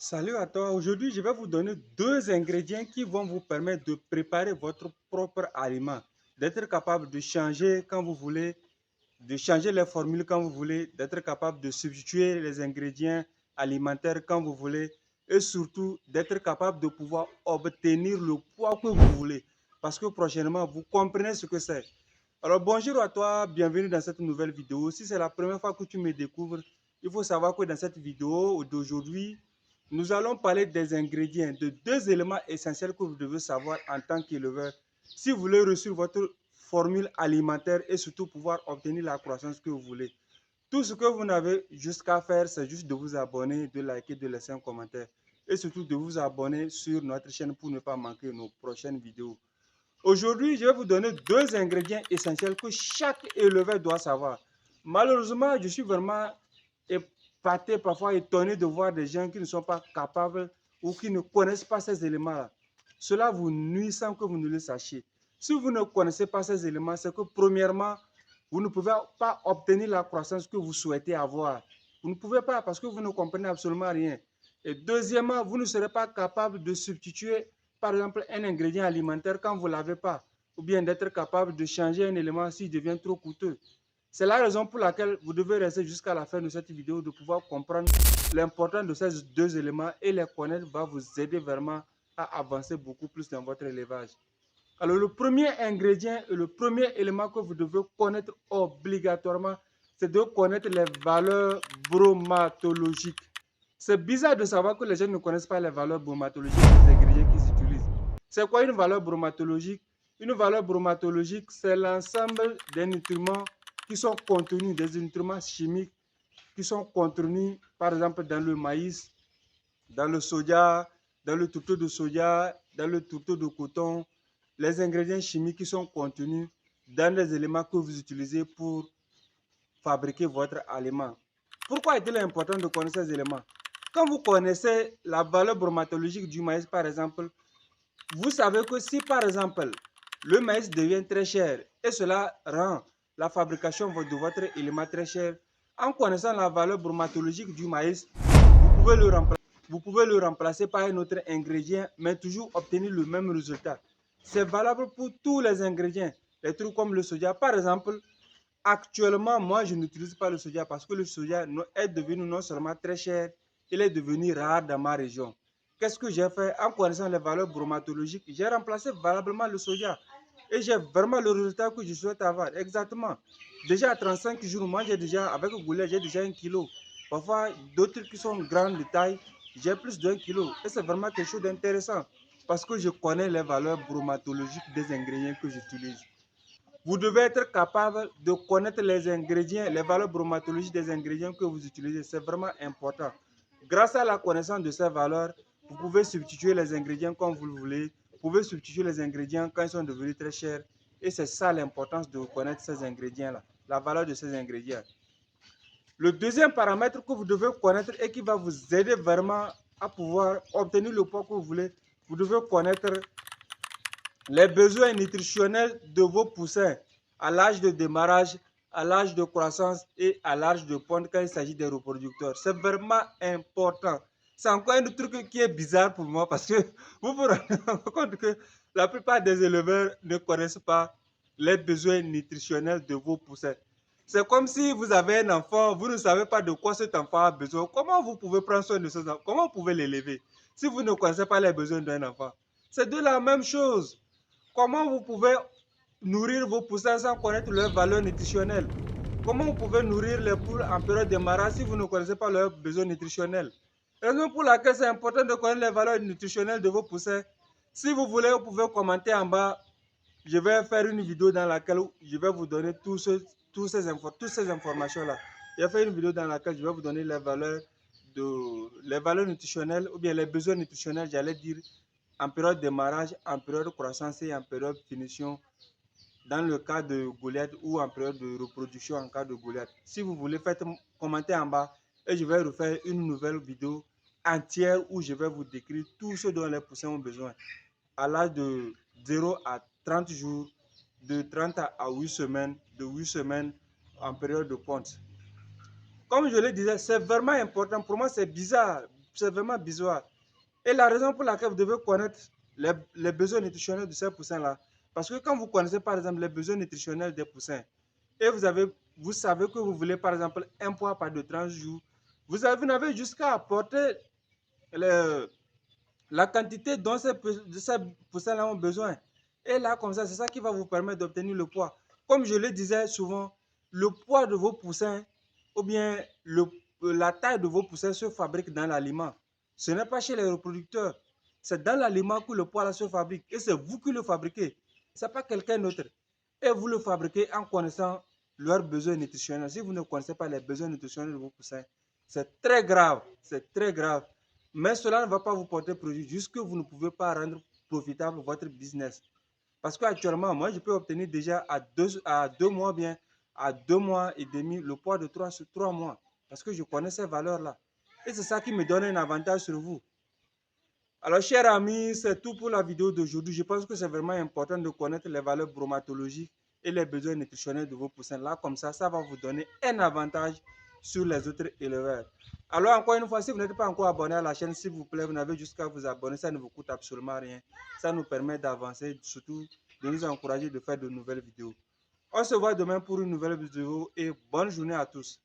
Salut à toi. Aujourd'hui, je vais vous donner deux ingrédients qui vont vous permettre de préparer votre propre aliment, d'être capable de changer quand vous voulez, de changer les formules quand vous voulez, d'être capable de substituer les ingrédients alimentaires quand vous voulez et surtout d'être capable de pouvoir obtenir le poids que vous voulez. Parce que prochainement, vous comprenez ce que c'est. Alors bonjour à toi, bienvenue dans cette nouvelle vidéo. Si c'est la première fois que tu me découvres, il faut savoir que dans cette vidéo d'aujourd'hui, nous allons parler des ingrédients, de deux éléments essentiels que vous devez savoir en tant qu'éleveur si vous voulez réussir votre formule alimentaire et surtout pouvoir obtenir la croissance que vous voulez. Tout ce que vous n'avez jusqu'à faire, c'est juste de vous abonner, de liker, de laisser un commentaire et surtout de vous abonner sur notre chaîne pour ne pas manquer nos prochaines vidéos. Aujourd'hui, je vais vous donner deux ingrédients essentiels que chaque éleveur doit savoir. Malheureusement, je suis vraiment épaté, parfois étonné de voir des gens qui ne sont pas capables ou qui ne connaissent pas ces éléments-là. Cela vous nuit sans que vous ne le sachiez. Si vous ne connaissez pas ces éléments, c'est que premièrement, vous ne pouvez pas obtenir la croissance que vous souhaitez avoir. Vous ne pouvez pas parce que vous ne comprenez absolument rien. Et deuxièmement, vous ne serez pas capable de substituer par exemple un ingrédient alimentaire quand vous ne l'avez pas, ou bien d'être capable de changer un élément s'il devient trop coûteux. C'est la raison pour laquelle vous devez rester jusqu'à la fin de cette vidéo de pouvoir comprendre l'importance de ces deux éléments et les connaître va vous aider vraiment à avancer beaucoup plus dans votre élevage. Alors le premier ingrédient et le premier élément que vous devez connaître obligatoirement, c'est de connaître les valeurs bromatologiques. C'est bizarre de savoir que les gens ne connaissent pas les valeurs bromatologiques des ingrédients qu'ils utilisent. C'est quoi une valeur bromatologique? Une valeur bromatologique, c'est l'ensemble des nutriments qui sont contenus, des nutriments chimiques qui sont contenus, par exemple, dans le maïs, dans le soja, dans le tourteau de soja, dans le tourteau de coton, les ingrédients chimiques qui sont contenus dans les éléments que vous utilisez pour fabriquer votre aliment. Pourquoi est-il important de connaître ces éléments? Quand vous connaissez la valeur bromatologique du maïs, par exemple, vous savez que si, par exemple, le maïs devient très cher et cela rend la fabrication de votre élément très cher, en connaissant la valeur bromatologique du maïs, vous pouvez le remplacer par un autre ingrédient, mais toujours obtenir le même résultat. C'est valable pour tous les ingrédients, les trucs comme le soja. Par exemple, actuellement, moi, je n'utilise pas le soja parce que le soja est devenu non seulement très cher, il est devenu rare dans ma région. Qu'est-ce que j'ai fait? En connaissant les valeurs bromatologiques, j'ai remplacé valablement le soja. Et j'ai vraiment le résultat que je souhaite avoir. Exactement. Déjà à 35 jours, moi, j'ai déjà, avec le goulet, j'ai déjà 1 kilo. Parfois, d'autres qui sont grandes de taille, j'ai plus d'1 kilo. Et c'est vraiment quelque chose d'intéressant parce que je connais les valeurs bromatologiques des ingrédients que j'utilise. Vous devez être capable de connaître les ingrédients, les valeurs bromatologiques des ingrédients que vous utilisez. C'est vraiment important. Grâce à la connaissance de ces valeurs, vous pouvez substituer les ingrédients comme vous le voulez. Vous pouvez substituer les ingrédients quand ils sont devenus très chers. Et c'est ça l'importance de connaître ces ingrédients-là, la valeur de ces ingrédients. Le deuxième paramètre que vous devez connaître et qui va vous aider vraiment à pouvoir obtenir le poids que vous voulez, vous devez connaître les besoins nutritionnels de vos poussins à l'âge de démarrage, à l'âge de croissance et à l'âge de ponte quand il s'agit des reproducteurs. C'est vraiment important. C'est encore un truc qui est bizarre pour moi parce que vous vous rendez compte que la plupart des éleveurs ne connaissent pas les besoins nutritionnels de vos poussins. C'est comme si vous avez un enfant, vous ne savez pas de quoi cet enfant a besoin. Comment vous pouvez prendre soin de cet enfant? Comment vous pouvez l'élever si vous ne connaissez pas les besoins d'un enfant? C'est de la même chose. Comment vous pouvez nourrir vos poussins sans connaître leurs valeurs nutritionnelles? Comment vous pouvez nourrir les poules en période de marasme si vous ne connaissez pas leurs besoins nutritionnels? Raison pour laquelle c'est important de connaître les valeurs nutritionnelles de vos poussins. Si vous voulez, vous pouvez commenter en bas. Je vais faire une vidéo dans laquelle je vais vous donner toutes ces informations-là. Je vais faire une vidéo dans laquelle je vais vous donner les valeurs nutritionnelles ou bien les besoins nutritionnels, j'allais dire, en période de démarrage, en période de croissance et en période de finition dans le cas de Goliath ou en période de reproduction en cas de Goliath. Si vous voulez, faites commenter en bas et je vais refaire une nouvelle vidéo entière où je vais vous décrire tout ce dont les poussins ont besoin à l'âge de 0 à 30 jours, de 30 à 8 semaines, de 8 semaines en période de ponte. Comme je le disais, c'est vraiment important. Pour moi, c'est bizarre. c'est vraiment bizarre. Et la raison pour laquelle vous devez connaître les besoins nutritionnels de ces poussins-là, parce que quand vous connaissez par exemple les besoins nutritionnels des poussins, et vous savez que vous voulez par exemple un poids par de 30 jours, vous n'avez jusqu'à apporter la quantité dont ces poussins-là ont besoin. Et là, comme ça, c'est ça qui va vous permettre d'obtenir le poids. Comme je le disais souvent, le poids de vos poussins ou bien la taille de vos poussins se fabrique dans l'aliment. Ce n'est pas chez les reproducteurs. C'est dans l'aliment que le poids là se fabrique. Et c'est vous qui le fabriquez. Ce n'est pas quelqu'un d'autre. Et vous le fabriquez en connaissant leurs besoins nutritionnels. Si vous ne connaissez pas les besoins nutritionnels de vos poussins, c'est très grave. C'est très grave. Mais cela ne va pas vous porter préjudice jusque vous ne pouvez pas rendre profitable votre business. Parce qu'actuellement, moi, je peux obtenir déjà à 2 mois, bien à 2 mois et demi, le poids de 3 mois. Parce que je connais ces valeurs-là. Et c'est ça qui me donne un avantage sur vous. Alors, chers amis, c'est tout pour la vidéo d'aujourd'hui. Je pense que c'est vraiment important de connaître les valeurs bromatologiques et les besoins nutritionnels de vos poussins. Là, comme ça va vous donner un avantage sur les autres éleveurs. Alors, encore une fois, si vous n'êtes pas encore abonné à la chaîne, s'il vous plaît, vous n'avez juste qu'à vous abonner. Ça ne vous coûte absolument rien. Ça nous permet d'avancer, surtout de nous encourager de faire de nouvelles vidéos. On se voit demain pour une nouvelle vidéo et bonne journée à tous.